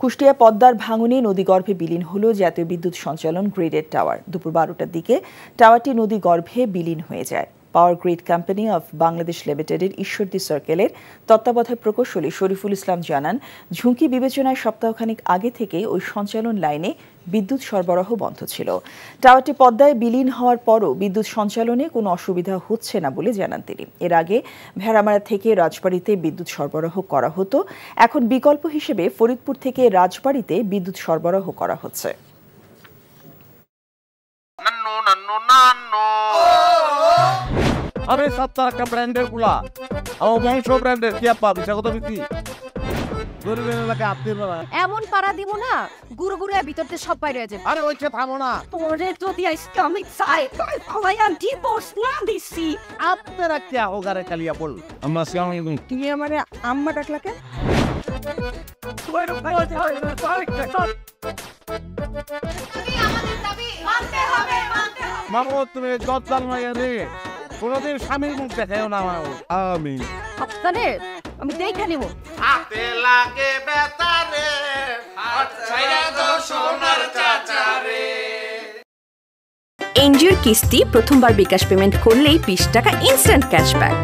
কুষ্টিয়া পদ্মার ভাঙনে নদীগর্ভে বিলীন হল জাতীয় বিদ্যুৎ সঞ্চালন গ্রিডের টাওয়ার। দুপুর 12টার দিকে টাওয়ারটি নদীগর্ভে বিলীন হয়ে যায়। Power grid company of Bangladesh লিমিটেডের ঈশ্বরদী সার্কেলের তত্ত্বাবধায়ক প্রকৌশলী শরীফুল ইসলাম জানান, ঝুঁকি বিবেচনায় সপ্তাহখানেক আগে থেকে ওই সঞ্চালন লাইনে বিদ্যুৎ সরবরাহ বন্ধ ছিল। টাওয়ারটি পদ্মায় বিলীন হওয়ার পরও বিদ্যুৎ সঞ্চালনে কোনো অসুবিধা হচ্ছে না বলে জানান তিনি। এর আগে ভেড়ামারা থেকে রাজবাড়ীতে বিদ্যুৎ সরবরাহ করা হতো, এখন বিকল্প হিসেবে ফরিদপুর থেকে রাজবাড়ীতে বিদ্যুৎ সরবরাহ করা হচ্ছে। अरे सब तरह का ब्रांडेड गुला और बहुत सो ब्रांडेड क्या पा bisa কত বিক্রি এমন পাড়া দিব না গুরু গুরু ভিতরতে সব বাইরে হয়ে যাবে। আরে ওইটা থামো না, তোরে যদি ইসলামিক সাইড সবাই ডিভোর্স না দিছি আপনারা কি হোগারে কালিয়া বল আমরা সিয়াম তুমি আমারে আম্মা ডাকলা কেন? মামু তুমি জজ্জাল মাইয়া রে, কোনদিন স্বামীর মুখ দেখাও না মামু। আমি আপনারে আমি দেখে নিব। হাতে লাগে বেতারে হাত ছাইরা দাও সোনার চাচারে। এনজিওর কিস্তি প্রথমবার বিকাশ পেমেন্ট করলেই 20 টাকা ইনস্ট্যান্ট ক্যাশব্যাক।